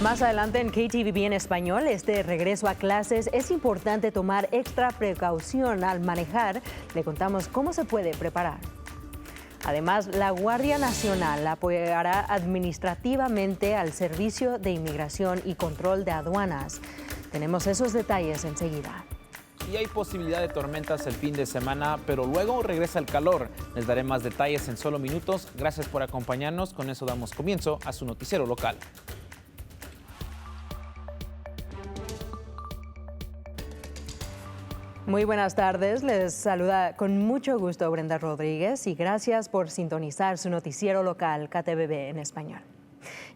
Más adelante en KTVB en español, este regreso a clases es importante tomar extra precaución al manejar. Le contamos cómo se puede preparar. Además, la Guardia Nacional apoyará administrativamente al Servicio de Inmigración y Control de Aduanas. Tenemos esos detalles enseguida. Y hay posibilidad de tormentas el fin de semana, pero luego regresa el calor. Les daré más detalles en solo minutos. Gracias por acompañarnos. Con eso damos comienzo a su noticiero local. Muy buenas tardes, les saluda con mucho gusto Brenda Rodríguez y gracias por sintonizar su noticiero local KTVB en español.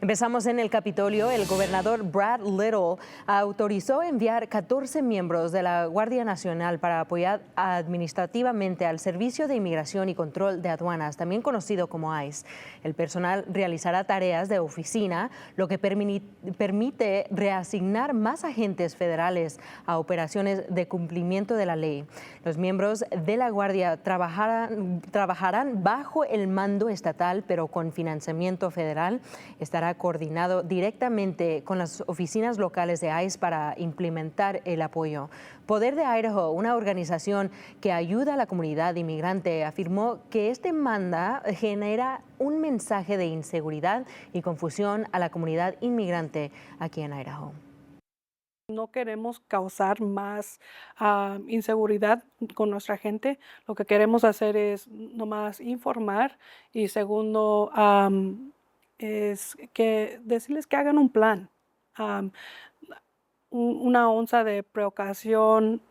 Empezamos en el Capitolio. El gobernador Brad Little autorizó enviar 14 miembros de la Guardia Nacional para apoyar administrativamente al Servicio de Inmigración y Control de Aduanas, también conocido como ICE. El personal realizará tareas de oficina, lo que permite reasignar más agentes federales a operaciones de cumplimiento de la ley. Los miembros de la Guardia trabajarán bajo el mando estatal, pero con financiamiento federal. Estará coordinado directamente con las oficinas locales de ICE para implementar el apoyo. Poder de Idaho, una organización que ayuda a la comunidad inmigrante, afirmó que este manda genera un mensaje de inseguridad y confusión a la comunidad inmigrante aquí en Idaho. No queremos causar más inseguridad con nuestra gente. Lo que queremos hacer es nomás informar y segundo, es que decirles que hagan un plan. Una onza de precaución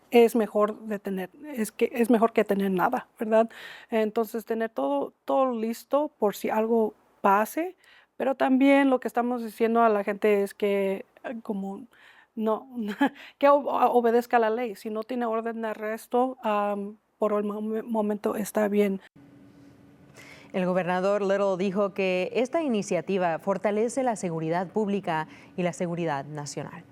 es mejor es mejor que tener nada, ¿verdad? Entonces tener todo listo por si algo pase, pero también lo que estamos diciendo a la gente es que como no que obedezca la ley. Si no tiene orden de arresto, por el momento está bien. El gobernador Little dijo que esta iniciativa fortalece la seguridad pública y la seguridad nacional.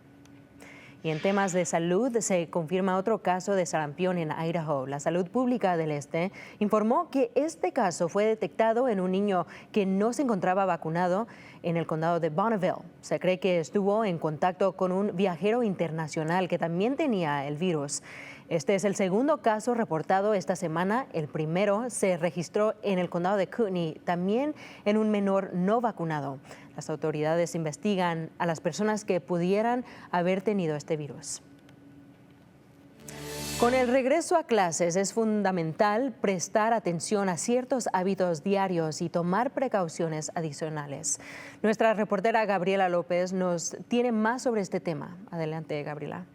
Y en temas de salud, se confirma otro caso de sarampión en Idaho. La Salud Pública del Este informó que este caso fue detectado en un niño que no se encontraba vacunado en el condado de Bonneville. Se cree que estuvo en contacto con un viajero internacional que también tenía el virus. Este es el segundo caso reportado esta semana. El primero se registró en el condado de Kootenai, también en un menor no vacunado. Las autoridades investigan a las personas que pudieran haber tenido este virus. Con el regreso a clases es fundamental prestar atención a ciertos hábitos diarios y tomar precauciones adicionales. Nuestra reportera Gabriela López nos tiene más sobre este tema. Adelante, Gabriela.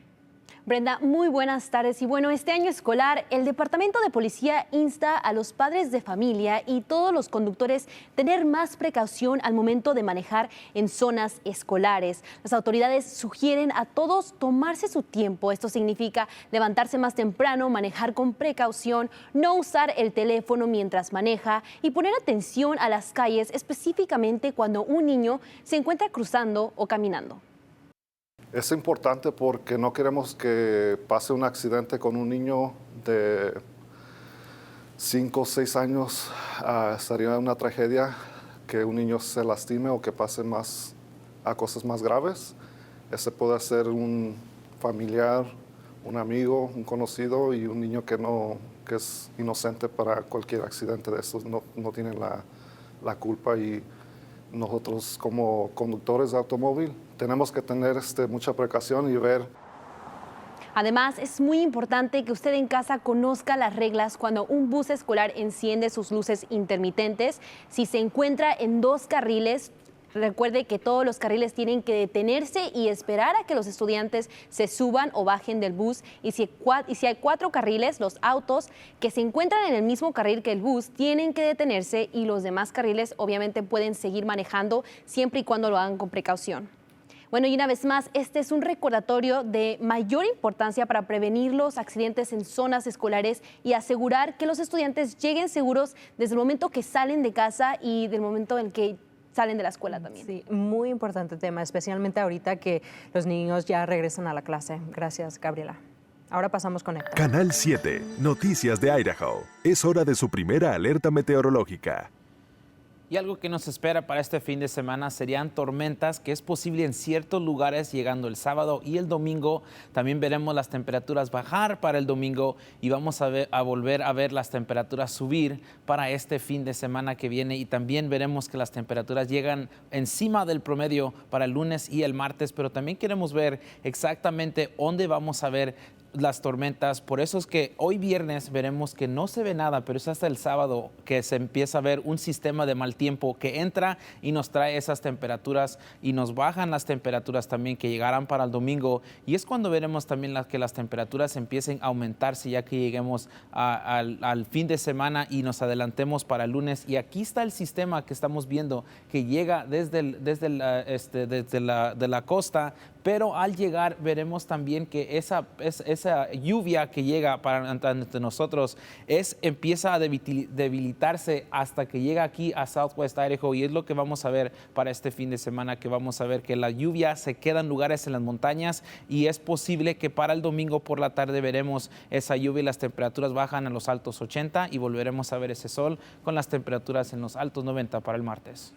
Brenda, muy buenas tardes. Y bueno, este año escolar, el Departamento de Policía insta a los padres de familia y todos los conductores tener más precaución al momento de manejar en zonas escolares. Las autoridades sugieren a todos tomarse su tiempo. Esto significa levantarse más temprano, manejar con precaución, no usar el teléfono mientras maneja y poner atención a las calles, específicamente cuando un niño se encuentra cruzando o caminando. Es importante porque no queremos que pase un accidente con un niño de 5 o 6 años. Sería una tragedia que un niño se lastime o que pase a cosas más graves. Ese puede ser un familiar, un amigo, un conocido y un niño que es inocente para cualquier accidente de estos. No tiene la culpa y nosotros como conductores de automóvil tenemos que tener mucha precaución y ver. Además, es muy importante que usted en casa conozca las reglas cuando un bus escolar enciende sus luces intermitentes. Si se encuentra en 2 carriles, recuerde que todos los carriles tienen que detenerse y esperar a que los estudiantes se suban o bajen del bus. Y si hay 4 carriles, los autos que se encuentran en el mismo carril que el bus tienen que detenerse y los demás carriles obviamente pueden seguir manejando siempre y cuando lo hagan con precaución. Bueno, y una vez más, este es un recordatorio de mayor importancia para prevenir los accidentes en zonas escolares y asegurar que los estudiantes lleguen seguros desde el momento que salen de casa y del momento en que salen de la escuela también. Sí, muy importante tema, especialmente ahorita que los niños ya regresan a la clase. Gracias, Gabriela. Ahora pasamos con Héctor. Canal 7, Noticias de Idaho. Es hora de su primera alerta meteorológica. Y algo que nos espera para este fin de semana serían tormentas, que es posible en ciertos lugares llegando el sábado y el domingo. También veremos las temperaturas bajar para el domingo y vamos a volver a ver las temperaturas subir para este fin de semana que viene. Y también veremos que las temperaturas llegan encima del promedio para el lunes y el martes, pero también queremos ver exactamente dónde vamos a ver las tormentas. Por eso es que hoy viernes veremos que no se ve nada, pero es hasta el sábado que se empieza a ver un sistema de mal tiempo que entra y nos trae esas temperaturas y nos bajan las temperaturas también que llegarán para el domingo. Y es cuando veremos también que las temperaturas empiecen a aumentarse ya que lleguemos al fin de semana y nos adelantemos para el lunes. Y aquí está el sistema que estamos viendo que llega desde la costa, pero al llegar veremos también que esa lluvia que llega ante nosotros empieza a debilitarse hasta que llega aquí a Southwest Idaho, y es lo que vamos a ver para este fin de semana, que vamos a ver que la lluvia se queda en lugares en las montañas y es posible que para el domingo por la tarde veremos esa lluvia y las temperaturas bajan a los altos 80 y volveremos a ver ese sol con las temperaturas en los altos 90 para el martes.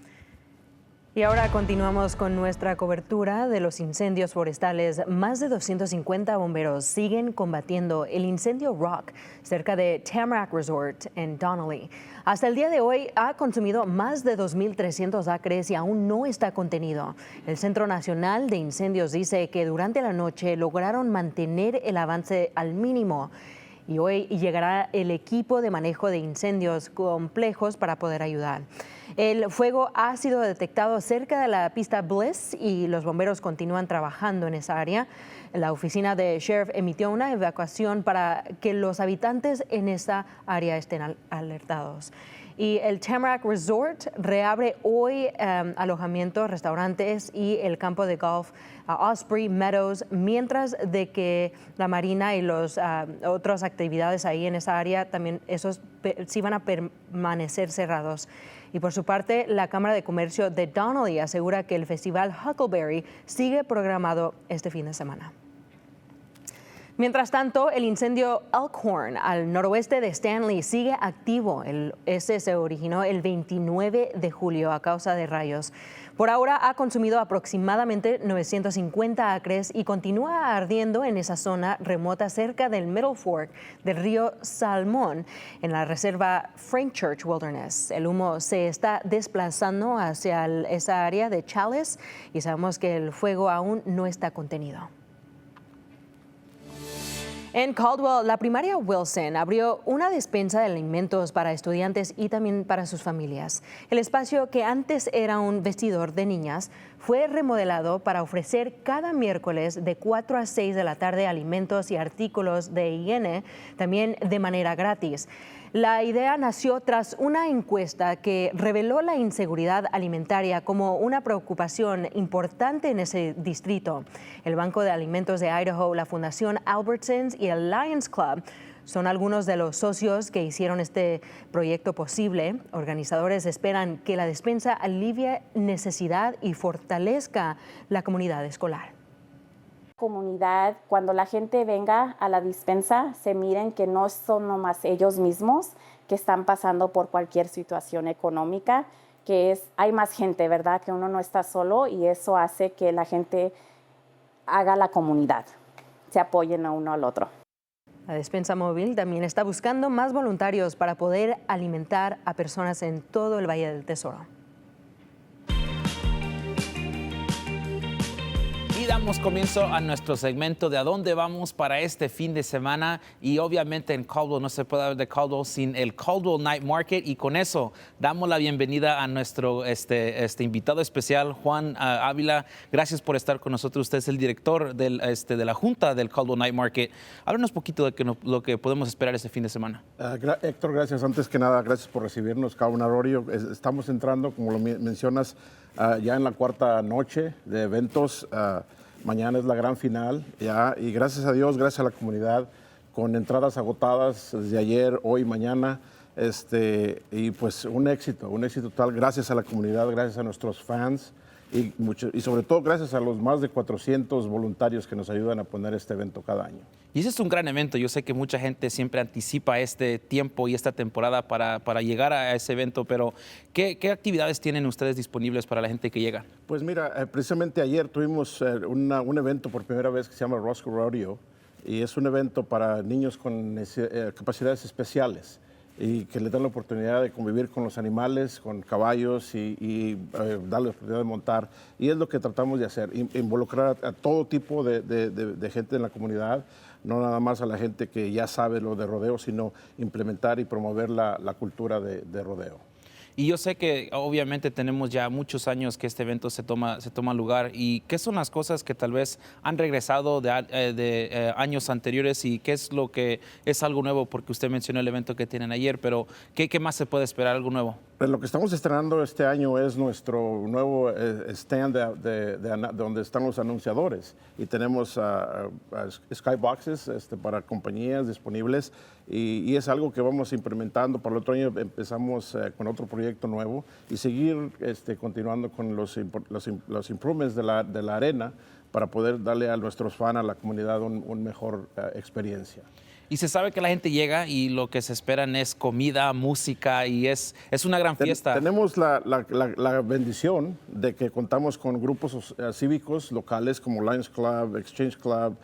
Y ahora continuamos con nuestra cobertura de los incendios forestales. Más de 250 bomberos siguen combatiendo el incendio Rock cerca de Tamarack Resort en Donnelly. Hasta el día de hoy ha consumido más de 2.300 acres y aún no está contenido. El Centro Nacional de Incendios dice que durante la noche lograron mantener el avance al mínimo. Y hoy llegará el equipo de manejo de incendios complejos para poder ayudar. El fuego ha sido detectado cerca de la pista Bliss y los bomberos continúan trabajando en esa área. La oficina de sheriff emitió una evacuación para que los habitantes en esa área estén alertados. Y el Tamarack Resort reabre hoy alojamientos, restaurantes y el campo de golf Osprey Meadows, mientras de que la marina y las otras actividades ahí en esa área también esos sí van a permanecer cerrados. Y por su parte, la Cámara de Comercio de Donnelly asegura que el festival Huckleberry sigue programado este fin de semana. Mientras tanto, el incendio Elkhorn al noroeste de Stanley sigue activo. Ese se originó el 29 de julio a causa de rayos. Por ahora ha consumido aproximadamente 950 acres y continúa ardiendo en esa zona remota cerca del Middle Fork del río Salmón en la reserva Frank Church Wilderness. El humo se está desplazando hacia esa área de Chalice y sabemos que el fuego aún no está contenido. En Caldwell, la primaria Wilson abrió una despensa de alimentos para estudiantes y también para sus familias. El espacio, que antes era un vestidor de niñas, fue remodelado para ofrecer cada miércoles de 4 a 6 de la tarde alimentos y artículos de higiene, también de manera gratis. La idea nació tras una encuesta que reveló la inseguridad alimentaria como una preocupación importante en ese distrito. El Banco de Alimentos de Idaho, la Fundación Albertsons y el Lions Club son algunos de los socios que hicieron este proyecto posible. Organizadores esperan que la despensa alivie necesidad y fortalezca la comunidad escolar. Comunidad, cuando la gente venga a la despensa, se miren que no son nomás ellos mismos que están pasando por cualquier situación económica, hay más gente, ¿verdad? Que uno no está solo, y eso hace que la gente haga la comunidad, se apoyen a uno al otro. La despensa móvil también está buscando más voluntarios para poder alimentar a personas en todo el Valle del Tesoro. Y damos comienzo a nuestro segmento de a dónde vamos para este fin de semana, y obviamente en Caldwell no se puede hablar de Caldwell sin el Caldwell Night Market, y con eso damos la bienvenida a nuestro invitado especial, Juan Ávila. Gracias por estar con nosotros. Usted es el director de la Junta del Caldwell Night Market. Háblanos un poquito de lo que podemos esperar este fin de semana. Héctor, gracias. Antes que nada, gracias por recibirnos, Carmen Arroyo. Estamos entrando, como lo mencionas, ya en la cuarta noche de eventos. Mañana es la gran final, ya, y gracias a Dios, gracias a la comunidad, con entradas agotadas desde ayer, hoy, mañana, y pues un éxito total, gracias a la comunidad, gracias a nuestros fans y sobre todo gracias a los más de 400 voluntarios que nos ayudan a poner este evento cada año. Y ese es un gran evento. Yo sé que mucha gente siempre anticipa este tiempo y esta temporada para llegar a ese evento, pero ¿qué actividades tienen ustedes disponibles para la gente que llega? Pues mira, precisamente ayer tuvimos un evento por primera vez que se llama Roscoe Rodeo, y es un evento para niños con capacidades especiales y que les dan la oportunidad de convivir con los animales, con caballos y darles la oportunidad de montar. Y es lo que tratamos de hacer, involucrar a todo tipo de gente en la comunidad, no nada más a la gente que ya sabe lo de rodeo, sino implementar y promover la cultura de rodeo. Y yo sé que obviamente tenemos ya muchos años que este evento se toma lugar. ¿Y qué son las cosas que tal vez han regresado de años anteriores y qué es lo que es algo nuevo? Porque usted mencionó el evento que tienen ayer, pero ¿qué más se puede esperar, algo nuevo? Pues lo que estamos estrenando este año es nuestro nuevo stand de donde están los anunciadores. Y tenemos skyboxes para compañías disponibles y es algo que vamos implementando. Para el otro año empezamos con otro proyecto nuevo y seguir continuando con los improvements de la arena para poder darle a nuestros fans, a la comunidad, un mejor experiencia. Y se sabe que la gente llega y lo que se esperan es comida, música y es una gran fiesta. Tenemos la bendición de que contamos con grupos cívicos locales como Lions Club, Exchange Club,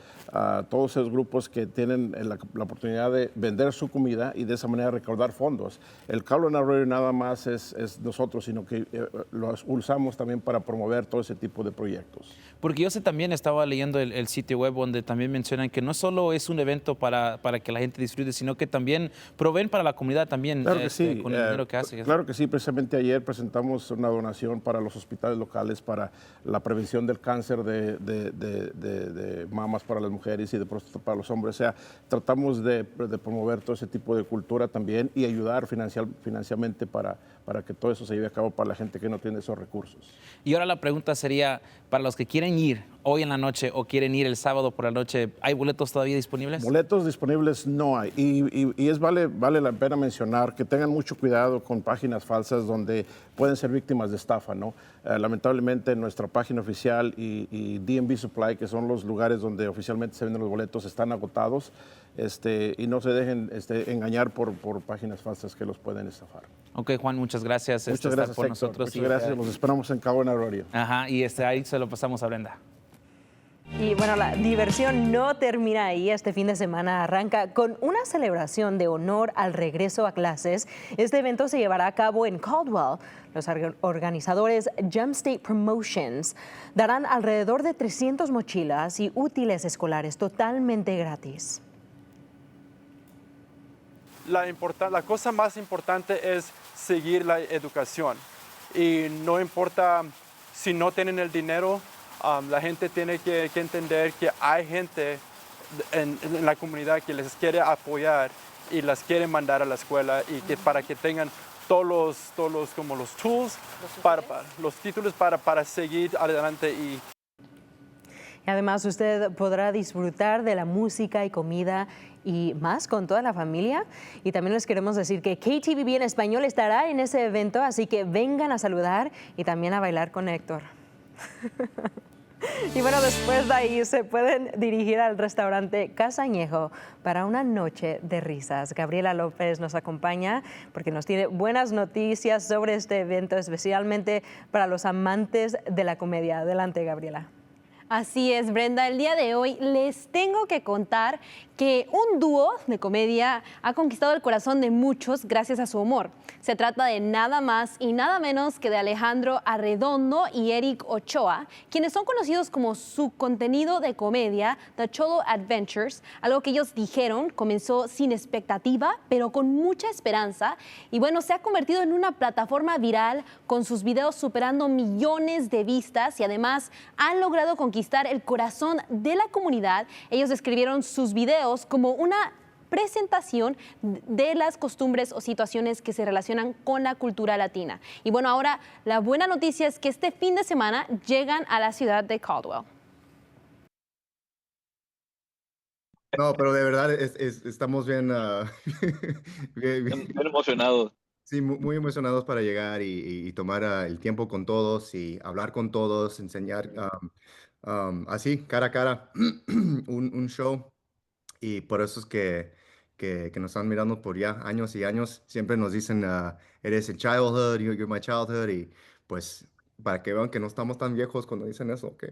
todos esos grupos que tienen la oportunidad de vender su comida y de esa manera recaudar fondos. El Cable Radio nada más es nosotros, sino que lo usamos también para promover todo ese tipo de proyectos. Porque yo también estaba leyendo el sitio web donde también mencionan que no solo es un evento para que la gente disfrute, sino que también proveen para la comunidad también. Claro que sí. Con el dinero que hace. Claro que sí. Precisamente ayer presentamos una donación para los hospitales locales para la prevención del cáncer de mamas para las mujeres y de próstata para los hombres. O sea, tratamos de promover todo ese tipo de cultura también y ayudar financieramente para que todo eso se lleve a cabo para la gente que no tiene esos recursos. Y ahora la pregunta sería, para los que quieren ir hoy en la noche o quieren ir el sábado por la noche, ¿hay boletos todavía disponibles? Boletos disponibles no hay. Y vale la pena mencionar que tengan mucho cuidado con páginas falsas donde pueden ser víctimas de estafa, ¿no? Lamentablemente nuestra página oficial y DMV Supply, que son los lugares donde oficialmente se venden los boletos, están agotados. Y no se dejen engañar por páginas falsas que los pueden estafar. Ok, Juan, muchas gracias. Muchas gracias por nosotros. Muchas gracias, los esperamos en Cabo Rodeo. Ajá, y ahí se lo pasamos a Brenda. Y bueno, la diversión no termina ahí. Este fin de semana arranca con una celebración de honor al regreso a clases. Este evento se llevará a cabo en Caldwell. Los organizadores Gem State Promotions darán alrededor de 300 mochilas y útiles escolares totalmente gratis. La cosa más importante es seguir la educación y no importa si no tienen el dinero, la gente tiene que entender que hay gente en la comunidad que les quiere apoyar y las quiere mandar a la escuela y que para que tengan todos los como los tools, los títulos para seguir adelante. Y además usted podrá disfrutar de la música y comida y más con toda la familia. Y también les queremos decir que KTVB en español estará en ese evento, así que vengan a saludar y también a bailar con Héctor. Y bueno, después de ahí se pueden dirigir al restaurante Casa Añejo para una noche de risas. Gabriela López nos acompaña porque nos tiene buenas noticias sobre este evento, especialmente para los amantes de la comedia. Adelante, Gabriela. Así es, Brenda. El día de hoy les tengo que contar que un dúo de comedia ha conquistado el corazón de muchos gracias a su humor. Se trata de nada más y nada menos que de Alejandro Arredondo y Eric Ochoa, quienes son conocidos como su contenido de comedia, The Cholo Adventures. Algo que ellos dijeron comenzó sin expectativa, pero con mucha esperanza. Y bueno, se ha convertido en una plataforma viral con sus videos superando millones de vistas y además han logrado conquistar el corazón de la comunidad. Ellos describieron sus videos como una presentación de las costumbres o situaciones que se relacionan con la cultura latina. Y bueno, ahora la buena noticia es que este fin de semana llegan a la ciudad de Caldwell. No, pero de verdad estamos bien, bien emocionados. Sí, muy emocionados para llegar y tomar el tiempo con todos y hablar con todos, enseñar así, cara a cara, un show. Y por eso es que nos están mirando por ya años y años. Siempre nos dicen, eres el childhood, you're my childhood. Y pues para que vean que no estamos tan viejos cuando dicen eso, ¿ok?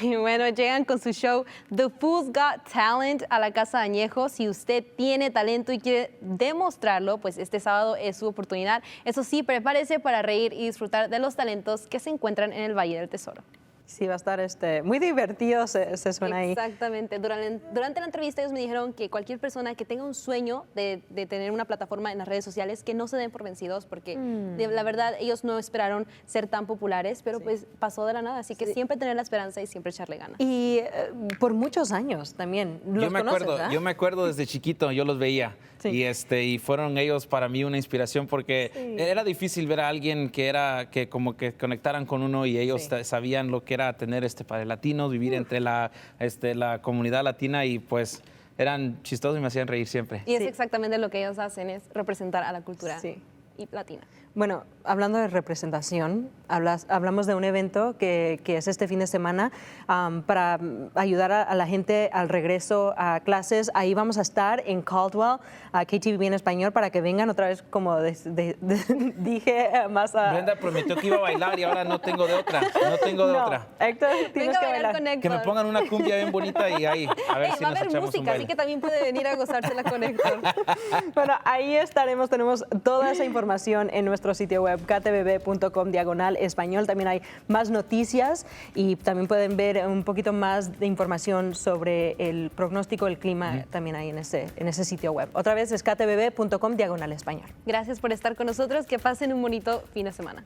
Y bueno, llegan con su show The Fool's Got Talent a la Casa de Añejo. Si usted tiene talento y quiere demostrarlo, pues este sábado es su oportunidad. Eso sí, prepárese para reír y disfrutar de los talentos que se encuentran en el Valle del Tesoro. Sí, va a estar muy divertido, se suena ahí. Exactamente. Durante la entrevista ellos me dijeron que cualquier persona que tenga un sueño de tener una plataforma en las redes sociales, que no se den por vencidos, porque la verdad ellos no esperaron ser tan populares, pero pues pasó de la nada. Así que siempre tener la esperanza y siempre echarle ganas. Y por muchos años también. ¿Los conoces, verdad? Yo me acuerdo desde chiquito, yo los veía. Sí. Y fueron ellos para mí una inspiración porque era difícil ver a alguien que como que conectaran con uno y ellos sabían lo que era tener padres latinos, vivir entre la comunidad latina y pues eran chistosos y me hacían reír siempre. Y es exactamente lo que ellos hacen, es representar a la cultura y latina. Bueno, hablando de representación, hablamos de un evento que es este fin de semana para ayudar a la gente al regreso a clases. Ahí vamos a estar en Caldwell, a KTVB en español, para que vengan otra vez, como dije más a... Brenda prometió que iba a bailar y ahora no tengo de otra. No tengo de otra. Héctor, tienes que bailar. Con Héctor. Que me pongan una cumbia bien bonita y ahí, a ver si va nos a haber echamos un música, baile. así que también puede venir a gozársela con Héctor. Bueno, ahí estaremos, tenemos toda esa información en nuestro sitio web ktvb.com/español. También hay más noticias y también pueden ver un poquito más de información sobre el pronóstico del clima también ahí en ese sitio web. Otra vez es ktvb.com/español. Gracias por estar con nosotros, que pasen un bonito fin de semana.